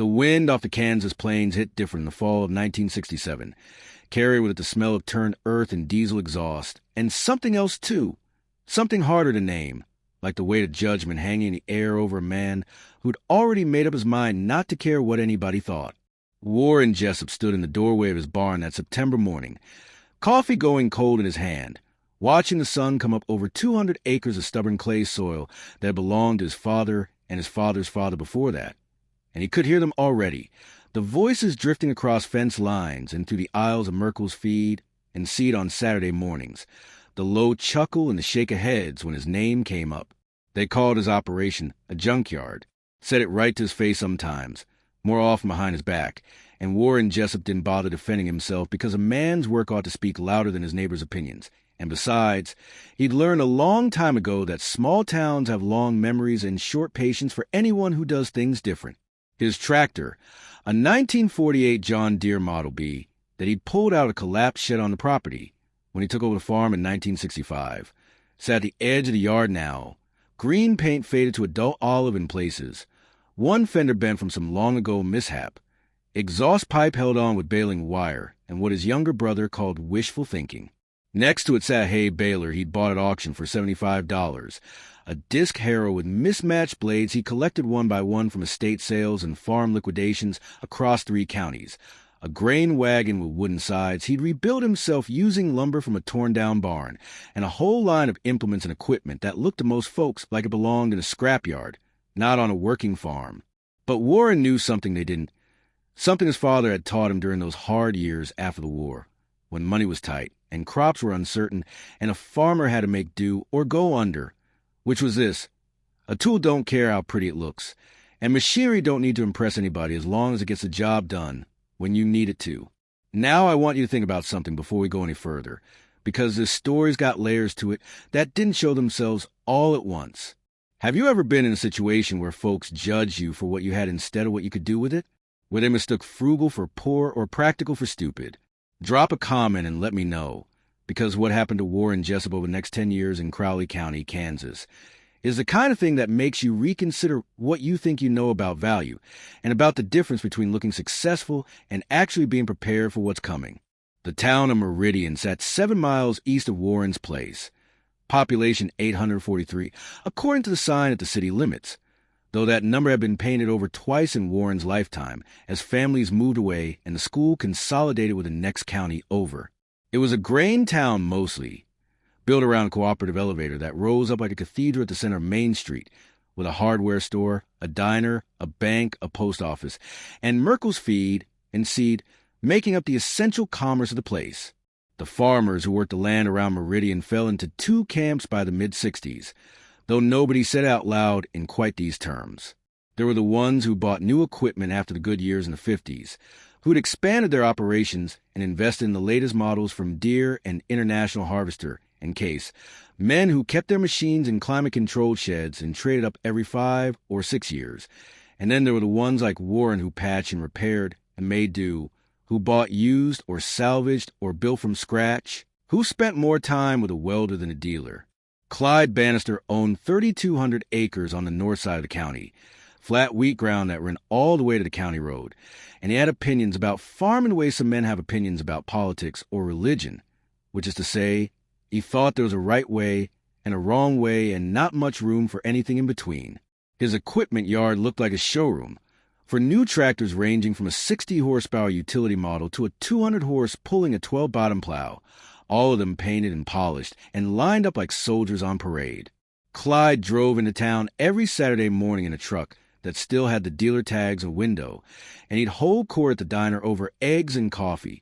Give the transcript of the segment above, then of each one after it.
The wind off the Kansas plains hit different in the fall of 1967, carrying with it the smell of turned earth and diesel exhaust, and something else too, something harder to name, like the weight of judgment hanging in the air over a man who'd already made up his mind not to care what anybody thought. Warren Jessup stood in the doorway of his barn that September morning, coffee going cold in his hand, watching the sun come up over 200 acres of stubborn clay soil that belonged to his father and his father's father before that. And he could hear them already, the voices drifting across fence lines and through the aisles of Merkel's feed and seed on Saturday mornings, the low chuckle and the shake of heads when his name came up. They called his operation a junkyard, said it right to his face sometimes, more often behind his back, and Warren Jessup didn't bother defending himself because a man's work ought to speak louder than his neighbor's opinions. And besides, he'd learned a long time ago that small towns have long memories and short patience for anyone who does things different. His tractor, a 1948 John Deere Model B that he'd pulled out of a collapsed shed on the property when he took over the farm in 1965, sat at the edge of the yard now, green paint faded to a dull olive in places, one fender bent from some long-ago mishap, exhaust pipe held on with baling wire and what his younger brother called wishful thinking. Next to it sat a hay baler he'd bought at auction for $75, a disc harrow with mismatched blades he collected one by one from estate sales and farm liquidations across 3 counties, a grain wagon with wooden sides he'd rebuilt himself using lumber from a torn-down barn, and a whole line of implements and equipment that looked to most folks like it belonged in a scrapyard, not on a working farm. But Warren knew something they didn't, something his father had taught him during those hard years after the war, when money was tight and crops were uncertain and a farmer had to make do or go under, which was this: a tool don't care how pretty it looks, and machinery don't need to impress anybody as long as it gets the job done when you need it to. Now I want you to think about something before we go any further, because this story's got layers to it that didn't show themselves all at once. Have you ever been in a situation where folks judged you for what you had instead of what you could do with it? Where they mistook frugal for poor or practical for stupid? Drop a comment and let me know, because what happened to Warren Jessup over the next 10 years in Crowley County, Kansas, is the kind of thing that makes you reconsider what you think you know about value and about the difference between looking successful and actually being prepared for what's coming. The town of Meridian sat 7 miles east of Warren's place, population 843, according to the sign at the city limits, though that number had been painted over twice in Warren's lifetime as families moved away and the school consolidated with the next county over. It was a grain town mostly, built around a cooperative elevator that rose up like a cathedral at the center of Main Street, with a hardware store, a diner, a bank, a post office, and Merkel's feed and seed making up the essential commerce of the place. The farmers who worked the land around Meridian fell into 2 camps by the mid-60s, though nobody said out loud in quite these terms. There were the ones who bought new equipment after the good years in the 50s, who'd expanded their operations and invested in the latest models from Deere and International Harvester and Case, men who kept their machines in climate-controlled sheds and traded up every 5 or 6 years. And then there were the ones like Warren who patched and repaired and made do, who bought used or salvaged or built from scratch, who spent more time with a welder than a dealer. Clyde Bannister owned 3,200 acres on the north side of the county, flat wheat ground that ran all the way to the county road, and he had opinions about farming the way some men have opinions about politics or religion, which is to say, he thought there was a right way and a wrong way and not much room for anything in between. His equipment yard looked like a showroom, for new tractors ranging from a 60-horsepower utility model to a 200-horse pulling a 12-bottom plow, all of them painted and polished and lined up like soldiers on parade. Clyde drove into town every Saturday morning in a truck that still had the dealer tags and window, and he'd hold court at the diner over eggs and coffee,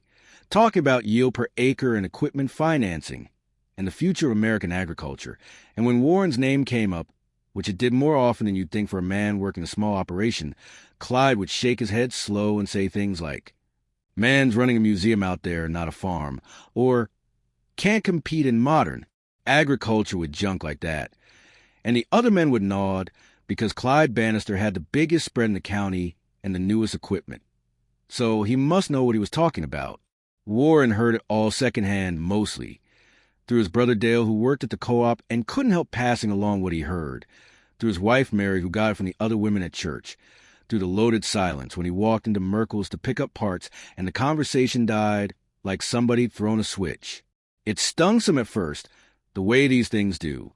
talking about yield per acre and equipment financing, and the future of American agriculture. And when Warren's name came up, which it did more often than you'd think for a man working a small operation, Clyde would shake his head slow and say things like, "Man's running a museum out there, not a farm," or "can't compete in modern agriculture with junk like that." And the other men would nod because Clyde Bannister had the biggest spread in the county and the newest equipment. So he must know what he was talking about. Warren heard it all secondhand mostly, through his brother Dale, who worked at the co-op and couldn't help passing along what he heard, through his wife Mary, who got it from the other women at church, through the loaded silence when he walked into Merkel's to pick up parts, and the conversation died like somebody'd thrown a switch. It stung some at first, the way these things do.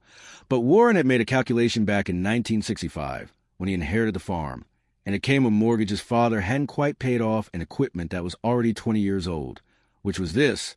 But Warren had made a calculation back in 1965 when he inherited the farm, and it came a mortgage his father hadn't quite paid off and equipment that was already 20 years old, which was this.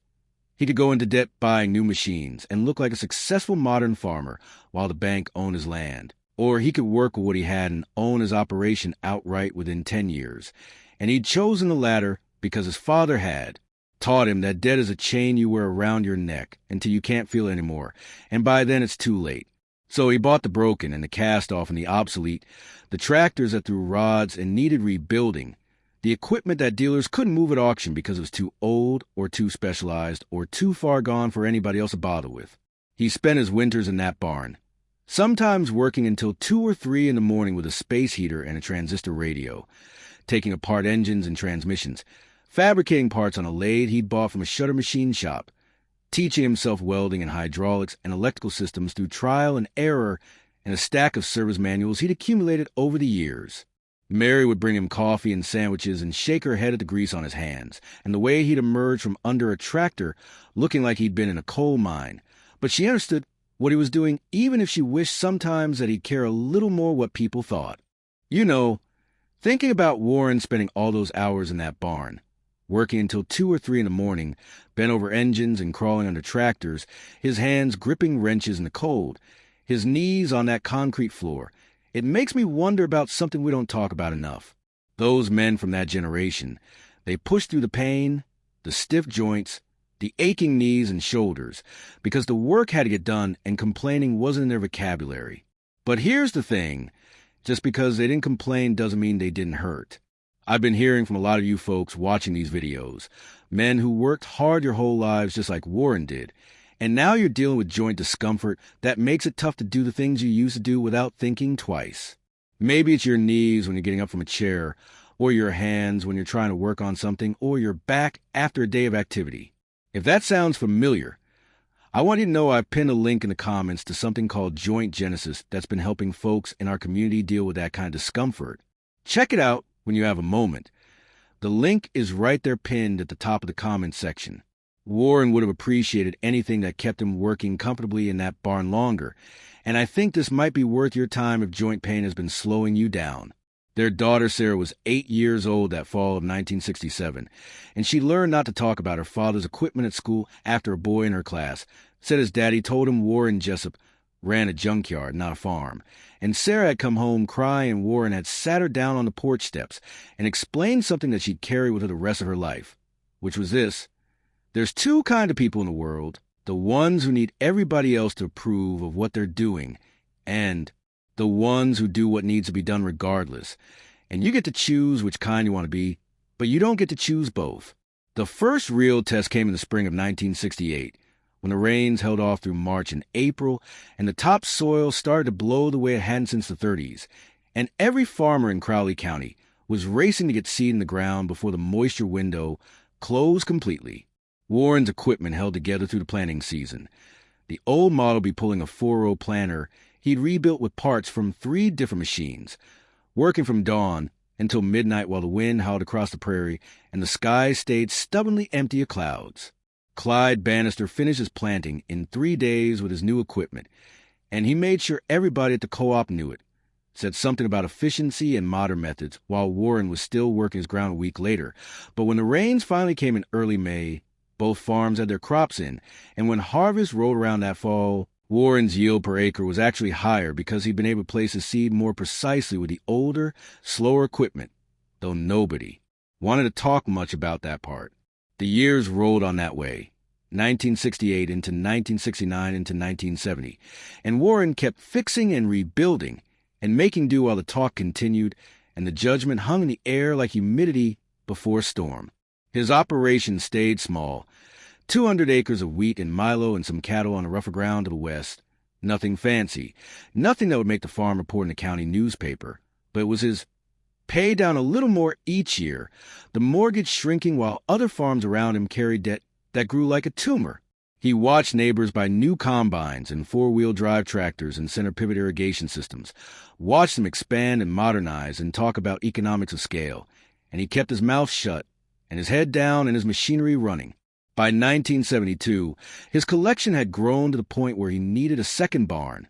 He could go into debt buying new machines and look like a successful modern farmer while the bank owned his land. Or he could work with what he had and own his operation outright within 10 years. And he'd chosen the latter because his father had taught him that debt is a chain you wear around your neck until you can't feel it anymore, and by then it's too late. So he bought the broken and the cast-off and the obsolete, the tractors that threw rods and needed rebuilding, the equipment that dealers couldn't move at auction because it was too old or too specialized or too far gone for anybody else to bother with. He spent his winters in that barn, sometimes working until 2 or 3 in the morning with a space heater and a transistor radio, taking apart engines and transmissions, fabricating parts on a lathe he'd bought from a shutter machine shop, teaching himself welding and hydraulics and electrical systems through trial and error and a stack of service manuals he'd accumulated over the years. Mary would bring him coffee and sandwiches and shake her head at the grease on his hands and the way he'd emerge from under a tractor looking like he'd been in a coal mine. But she understood what he was doing, even if she wished sometimes that he'd care a little more what people thought. You know, thinking about Warren spending all those hours in that barn, working until 2 or 3 in the morning, bent over engines and crawling under tractors, his hands gripping wrenches in the cold, his knees on that concrete floor, it makes me wonder about something we don't talk about enough. Those men from that generation, they pushed through the pain, the stiff joints, the aching knees and shoulders, because the work had to get done and complaining wasn't in their vocabulary. But here's the thing, just because they didn't complain doesn't mean they didn't hurt. I've been hearing from a lot of you folks watching these videos, men who worked hard your whole lives just like Warren did, and now you're dealing with joint discomfort that makes it tough to do the things you used to do without thinking twice. Maybe it's your knees when you're getting up from a chair, or your hands when you're trying to work on something, or your back after a day of activity. If that sounds familiar, I want you to know I've pinned a link in the comments to something called Joint Genesis that's been helping folks in our community deal with that kind of discomfort. Check it out when you have a moment. The link is right there pinned at the top of the comments section. Warren would have appreciated anything that kept him working comfortably in that barn longer, and I think this might be worth your time if joint pain has been slowing you down. Their daughter Sarah was 8 years old that fall of 1967, and she learned not to talk about her father's equipment at school after a boy in her class said his daddy told him Warren Jessup ran a junkyard, not a farm, and Sarah had come home crying and Warren had sat her down on the porch steps and explained something that she'd carry with her the rest of her life, which was this. There's 2 kinds of people in the world, the ones who need everybody else to approve of what they're doing, and the ones who do what needs to be done regardless. And you get to choose which kind you want to be, but you don't get to choose both. The first real test came in the spring of 1968, when the rains held off through March and April, and the topsoil started to blow the way it hadn't since the 30s, and every farmer in Crowley County was racing to get seed in the ground before the moisture window closed completely. Warren's equipment held together through the planting season. The old model be pulling a 4-row planter he'd rebuilt with parts from 3 different machines, working from dawn until midnight while the wind howled across the prairie and the sky stayed stubbornly empty of clouds. Clyde Bannister finished his planting in 3 days with his new equipment, and he made sure everybody at the co-op knew it. Said something about efficiency and modern methods while Warren was still working his ground a week later. But when the rains finally came in early May, both farms had their crops in, and when harvest rolled around that fall, Warren's yield per acre was actually higher because he'd been able to place his seed more precisely with the older, slower equipment, though nobody wanted to talk much about that part. The years rolled on that way, 1968 into 1969 into 1970, and Warren kept fixing and rebuilding and making do while the talk continued, and the judgment hung in the air like humidity before a storm. His operation stayed small, 200 acres of wheat and milo and some cattle on the rougher ground to the west. Nothing fancy, nothing that would make the farm report in the county newspaper, but it was his pay down a little more each year, the mortgage shrinking while other farms around him carried debt that grew like a tumor. He watched neighbors buy new combines and four-wheel drive tractors and center pivot irrigation systems, watched them expand and modernize and talk about economics of scale, and he kept his mouth shut and his head down and his machinery running. By 1972, his collection had grown to the point where he needed a second barn,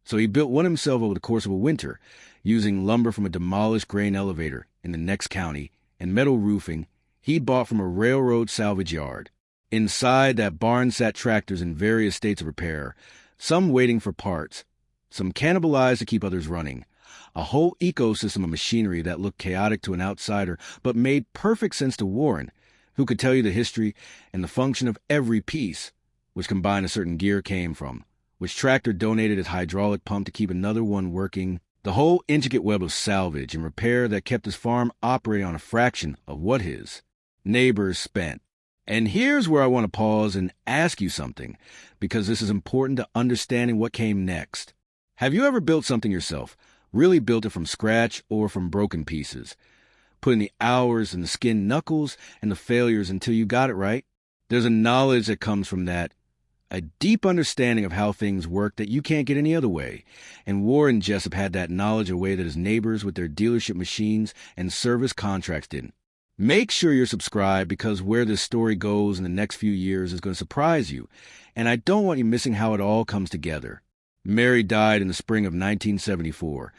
so he built one himself over the course of a winter, using lumber from a demolished grain elevator in the next county and metal roofing he'd bought from a railroad salvage yard. Inside that barn sat tractors in various states of repair, some waiting for parts, some cannibalized to keep others running, a whole ecosystem of machinery that looked chaotic to an outsider but made perfect sense to Warren, who could tell you the history and the function of every piece, which combine a certain gear came from, which tractor donated its hydraulic pump to keep another one working, the whole intricate web of salvage and repair that kept his farm operating on a fraction of what his neighbors spent. And here's where I want to pause and ask you something, because this is important to understanding what came next. Have you ever built something yourself, really built it from scratch or from broken pieces? Put in the hours and the skinned knuckles and the failures until you got it right? There's a knowledge that comes from that, a deep understanding of how things work that you can't get any other way. And Warren Jessup had that knowledge a way that his neighbors with their dealership machines and service contracts didn't. Make sure you're subscribed, because where this story goes in the next few years is going to surprise you, and I don't want you missing how it all comes together. Mary died in the spring of 1974.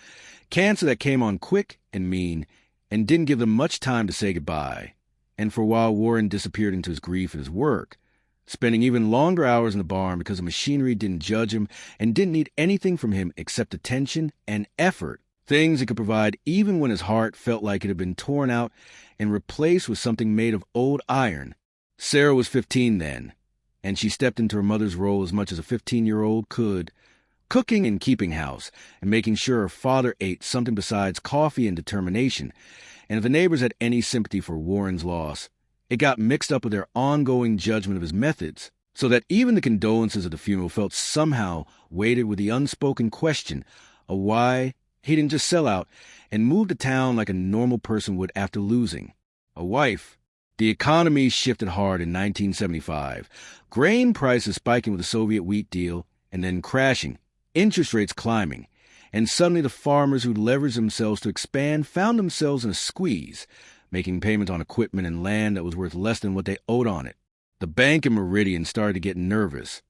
Cancer that came on quick and mean and didn't give them much time to say goodbye. And for a while, Warren disappeared into his grief and his work, spending even longer hours in the barn because the machinery didn't judge him and didn't need anything from him except attention and effort, things he could provide even when his heart felt like it had been torn out and replaced with something made of old iron. Sarah was 15 then, and she stepped into her mother's role as much as a 15-year-old could, cooking and keeping house and making sure her father ate something besides coffee and determination. And if the neighbors had any sympathy for Warren's loss, it got mixed up with their ongoing judgment of his methods, so that even the condolences of the funeral felt somehow weighted with the unspoken question of why he didn't just sell out and move to town like a normal person would after losing a wife. The economy shifted hard in 1975. Grain prices spiking with the Soviet wheat deal and then crashing, interest rates climbing, and suddenly the farmers who'd leveraged themselves to expand found themselves in a squeeze, making payments on equipment and land that was worth less than what they owed on it. The bank in Meridian started to get nervous,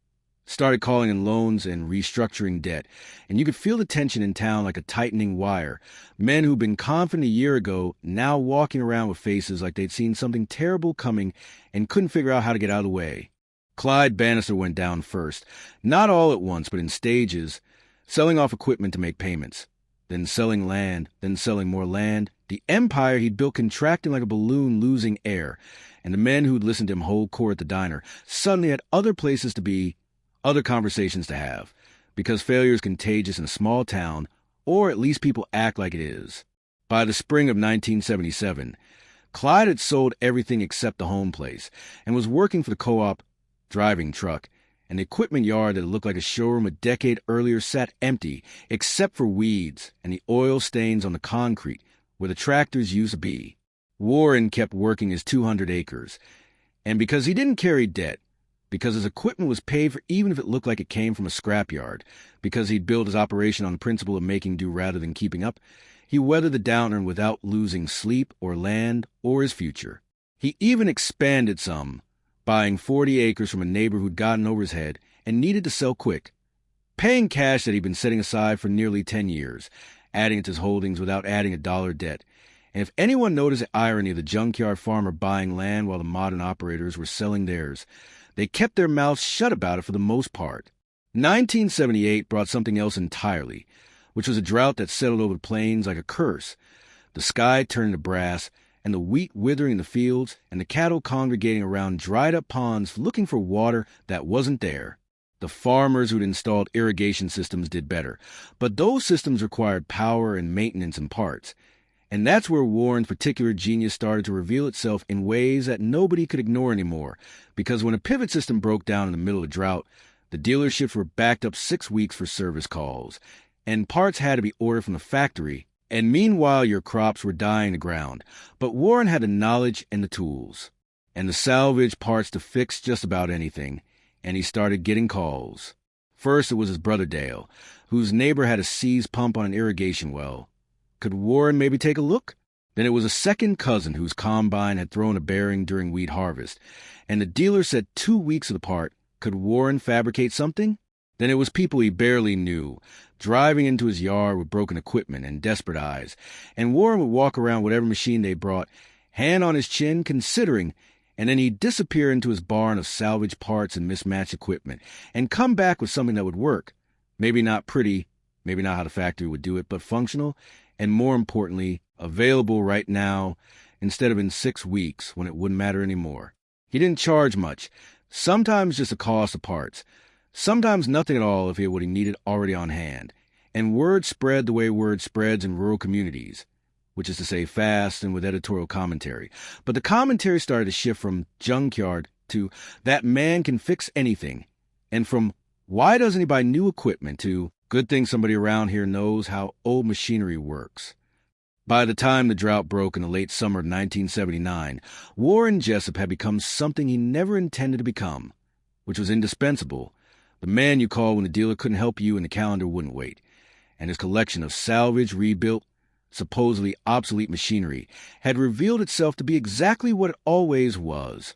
started calling in loans and restructuring debt, and you could feel the tension in town like a tightening wire. Men who'd been confident a year ago now walking around with faces like they'd seen something terrible coming and couldn't figure out how to get out of the way. Clyde Bannister went down first, not all at once, but in stages, selling off equipment to make payments, then selling land, then selling more land. The empire he'd built contracting like a balloon losing air, and the men who'd listened to him hold court at the diner suddenly had other places to be, other conversations to have, because failure is contagious in a small town, or at least people act like it is. By the spring of 1977, Clyde had sold everything except the home place and was working for the co-op driving truck, and the equipment yard that looked like a showroom a decade earlier sat empty except for weeds and the oil stains on the concrete where the tractors used to be. Warren kept working his 200 acres, and because he didn't carry debt, because his equipment was paid for even if it looked like it came from a scrapyard, because he'd built his operation on the principle of making do rather than keeping up, he weathered the downturn without losing sleep or land or his future. He even expanded some, buying 40 acres from a neighbor who'd gotten over his head and needed to sell quick, paying cash that he'd been setting aside for nearly 10 years, adding it to his holdings without adding $1 debt. And if anyone noticed the irony of the junkyard farmer buying land while the modern operators were selling theirs, they kept their mouths shut about it for the most part. 1978 brought something else entirely, which was a drought that settled over the plains like a curse. The sky turned to brass, and the wheat withering in the fields, and the cattle congregating around dried-up ponds looking for water that wasn't there. The farmers who'd installed irrigation systems did better, but those systems required power and maintenance and parts. And that's where Warren's particular genius started to reveal itself in ways that nobody could ignore anymore, because when a pivot system broke down in the middle of drought, the dealerships were backed up 6 weeks for service calls, and parts had to be ordered from the factory, and meanwhile your crops were dying to ground. But Warren had the knowledge and the tools, and the salvage parts to fix just about anything, and he started getting calls. First, it was his brother Dale, whose neighbor had a seized pump on an irrigation well. Could Warren maybe take a look? Then it was a second cousin whose combine had thrown a bearing during wheat harvest, and the dealer said 2 weeks of the part. Could Warren fabricate something? Then it was people he barely knew, driving into his yard with broken equipment and desperate eyes, and Warren would walk around whatever machine they brought, hand on his chin, considering, and then he'd disappear into his barn of salvaged parts and mismatched equipment, and come back with something that would work. Maybe not pretty, maybe not how the factory would do it, but functional, and more importantly, available right now, instead of in 6 weeks when it wouldn't matter anymore. He didn't charge much, sometimes just the cost of parts, sometimes nothing at all if he had what he needed already on hand. And word spread the way word spreads in rural communities, which is to say fast and with editorial commentary. But the commentary started to shift from Junkyard to that man can fix anything, and from why doesn't he buy new equipment to good thing somebody around here knows how old machinery works. By the time the drought broke in the late summer of 1979, Warren Jessup had become something he never intended to become, which was indispensable, the man you call when the dealer couldn't help you and the calendar wouldn't wait. And his collection of salvaged, rebuilt, supposedly obsolete machinery had revealed itself to be exactly what it always was,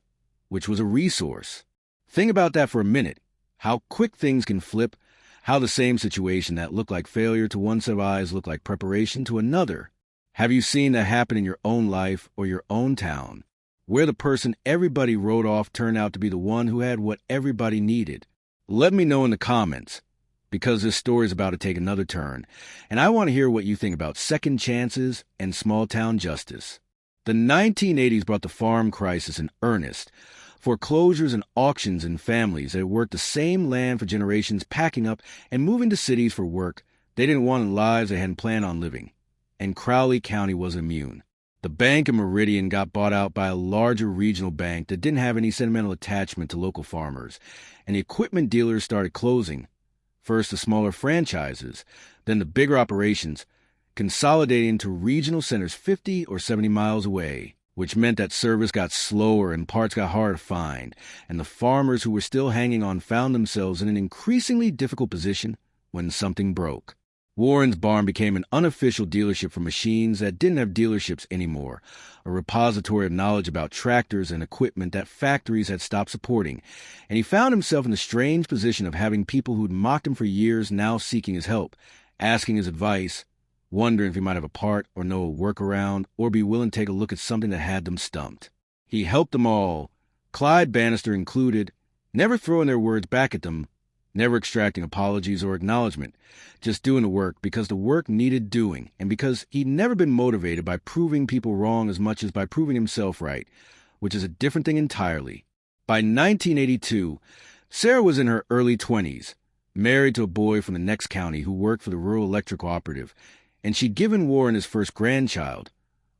which was a resource. Think about that for a minute, how quick things can flip, how the same situation that looked like failure to one set of eyes looked like preparation to another. Have you seen that happen in your own life or your own town, where the person everybody wrote off turned out to be the one who had what everybody needed? Let me know in the comments, because this story is about to take another turn, and I want to hear what you think about second chances and small-town justice. The 1980s brought the farm crisis in earnest. Foreclosures and auctions in families that had worked the same land for generations packing up and moving to cities for work they didn't want in lives they hadn't planned on living. And Crowley County wasn't immune. The bank in Meridian got bought out by a larger regional bank that didn't have any sentimental attachment to local farmers, and the equipment dealers started closing. First the smaller franchises, then the bigger operations, consolidating into regional centers 50 or 70 miles away, which meant that service got slower and parts got harder to find, and the farmers who were still hanging on found themselves in an increasingly difficult position when something broke. Warren's barn became an unofficial dealership for machines that didn't have dealerships anymore, a repository of knowledge about tractors and equipment that factories had stopped supporting, and he found himself in the strange position of having people who'd mocked him for years now seeking his help, asking his advice, wondering if he might have a part or know a workaround or be willing to take a look at something that had them stumped. He helped them all, Clyde Bannister included, never throwing their words back at them, never extracting apologies or acknowledgement, just doing the work because the work needed doing, and because he'd never been motivated by proving people wrong as much as by proving himself right, which is a different thing entirely. By 1982, Sarah was in her early 20s, married to a boy from the next county who worked for the Rural Electric Cooperative, and she'd given Warren his first grandchild,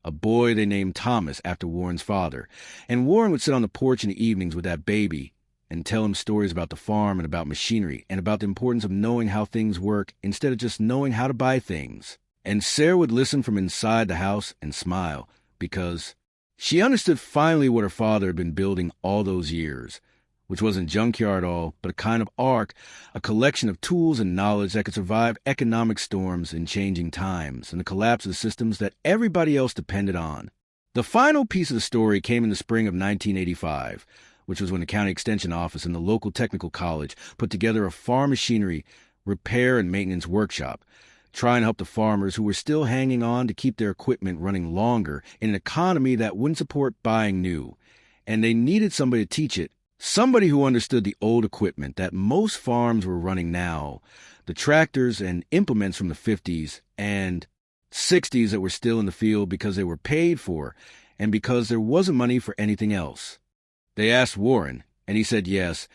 a boy they named Thomas after Warren's father, and Warren would sit on the porch in the evenings with that baby and tell him stories about the farm and about machinery and about the importance of knowing how things work instead of just knowing how to buy things. And Sarah would listen from inside the house and smile because she understood finally what her father had been building all those years, which wasn't Junkyard all, but a kind of ark, a collection of tools and knowledge that could survive economic storms in changing times and the collapse of the systems that everybody else depended on. The final piece of the story came in the spring of 1985, which was when the county extension office and the local technical college put together a farm machinery repair and maintenance workshop, trying to help the farmers who were still hanging on to keep their equipment running longer in an economy that wouldn't support buying new. And they needed somebody to teach it, somebody who understood the old equipment that most farms were running now, the tractors and implements from the 50s and 60s that were still in the field because they were paid for and because there wasn't money for anything else. They asked Warren, and he said yes,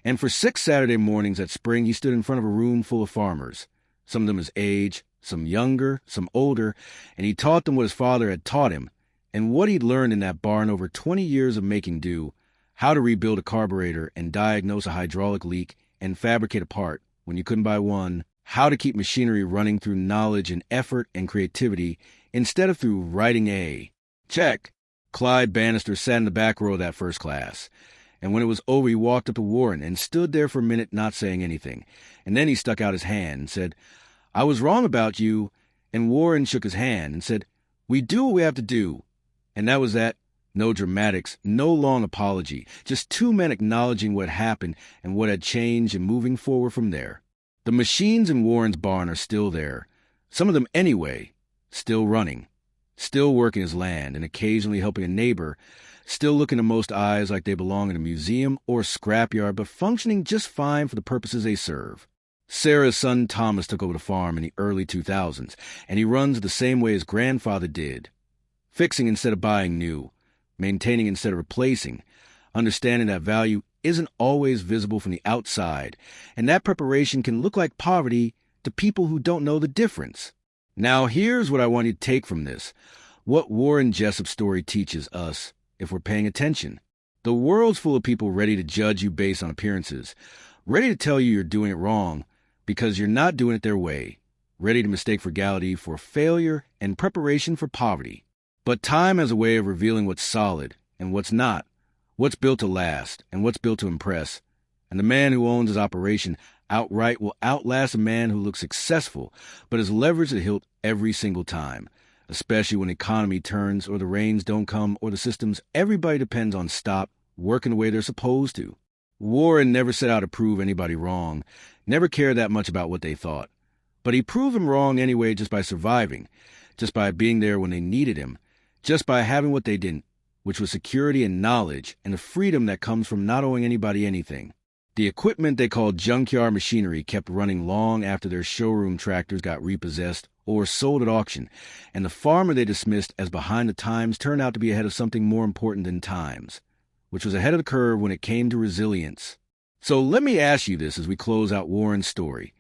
and for 6 Saturday mornings that spring he stood in front of a room full of farmers, some of them his age, some younger, some older, and he taught them what his father had taught him, and what he'd learned in that barn over 20 years of making do, how to rebuild a carburetor and diagnose a hydraulic leak and fabricate a part when you couldn't buy one, how to keep machinery running through knowledge and effort and creativity instead of through writing A. Check. Clyde Bannister sat in the back row of that first class, And when it was over, he walked up to Warren and stood there for a minute not saying anything. And then he stuck out his hand and said, "I was wrong about you." And Warren shook his hand and said, "We do what we have to do." And that was that. No dramatics, no long apology, just two men acknowledging what happened and what had changed and moving forward from there. The machines in Warren's barn are still there. Some of them anyway, still running, still working his land and occasionally helping a neighbor, still looking to most eyes like they belong in a museum or a scrapyard, but functioning just fine for the purposes they serve. Sarah's son Thomas took over the farm in the early 2000s, and he runs the same way his grandfather did. Fixing instead of buying new, maintaining instead of replacing, understanding that value isn't always visible from the outside, and that preparation can look like poverty to people who don't know the difference. Now here's what I want you to take from this, what Warren Jessup's story teaches us if we're paying attention. The world's full of people ready to judge you based on appearances, ready to tell you you're doing it wrong because you're not doing it their way, ready to mistake frugality for failure and preparation for poverty. But time has a way of revealing what's solid and what's not, what's built to last and what's built to impress. And the man who owns his operation outright will outlast a man who looks successful but is leveraged to the hilt every single time, especially when the economy turns or the rains don't come or the systems everybody depends on stop working the way they're supposed to. Warren never set out to prove anybody wrong, never cared that much about what they thought. But he proved them wrong anyway just by surviving, just by being there when they needed him, just by having what they didn't, which was security and knowledge and the freedom that comes from not owing anybody anything. The equipment they called junkyard machinery kept running long after their showroom tractors got repossessed or sold at auction, and the farmer they dismissed as behind the times turned out to be ahead of something more important than times, which was ahead of the curve when it came to resilience. So let me ask you this as we close out Warren's story.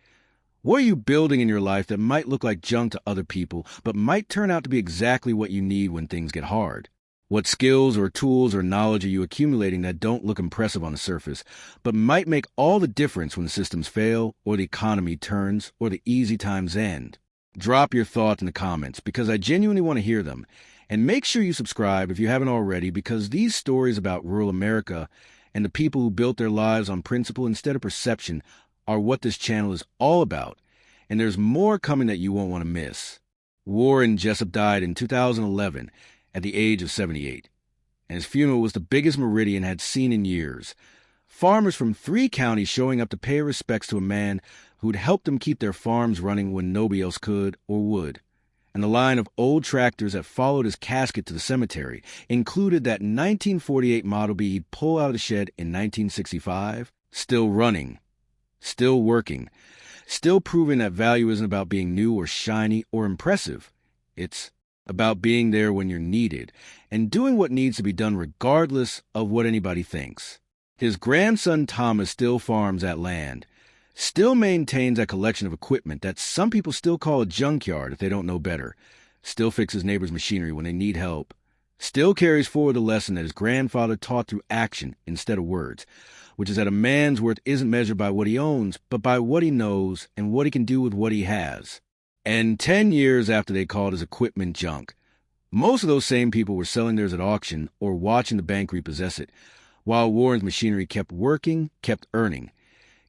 What are you building in your life that might look like junk to other people, but might turn out to be exactly what you need when things get hard? What skills or tools or knowledge are you accumulating that don't look impressive on the surface, but might make all the difference when the systems fail, or the economy turns, or the easy times end? Drop your thoughts in the comments, because I genuinely want to hear them. And make sure you subscribe if you haven't already, because these stories about rural America and the people who built their lives on principle instead of perception are what this channel is all about, and there's more coming that you won't want to miss. Warren Jessup died in 2011 at the age of 78, and his funeral was the biggest Meridian had seen in years. Farmers from 3 counties showing up to pay respects to a man who'd helped them keep their farms running when nobody else could or would. And the line of old tractors that followed his casket to the cemetery included that 1948 Model B he'd pull out of the shed in 1965, still running, still working, still proving that value isn't about being new or shiny or impressive. It's about being there when you're needed and doing what needs to be done regardless of what anybody thinks. His grandson Thomas still farms that land, still maintains that collection of equipment that some people still call a junkyard if they don't know better, still fixes neighbors' machinery when they need help, still carries forward the lesson that his grandfather taught through action instead of words, which is that a man's worth isn't measured by what he owns, but by what he knows and what he can do with what he has. And 10 years after they called his equipment junk, most of those same people were selling theirs at auction or watching the bank repossess it, while Warren's machinery kept working, kept earning,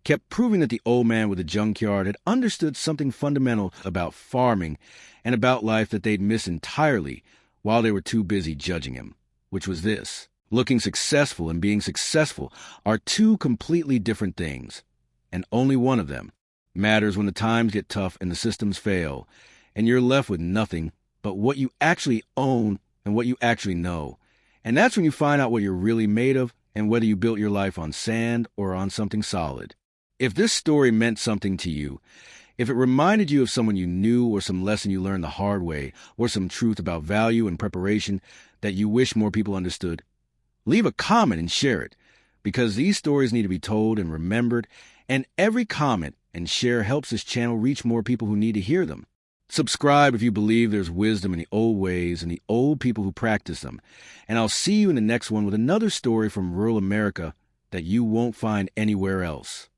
kept proving that the old man with the junkyard had understood something fundamental about farming and about life that they'd missed entirely while they were too busy judging him, which was this: looking successful and being successful are two completely different things, and only one of them matters when the times get tough and the systems fail, and you're left with nothing but what you actually own and what you actually know. And that's when you find out what you're really made of and whether you built your life on sand or on something solid. If this story meant something to you, if it reminded you of someone you knew or some lesson you learned the hard way or some truth about value and preparation that you wish more people understood, leave a comment and share it, because these stories need to be told and remembered, and every comment and share helps this channel reach more people who need to hear them. Subscribe if you believe there's wisdom in the old ways and the old people who practice them, and I'll see you in the next one with another story from rural America that you won't find anywhere else.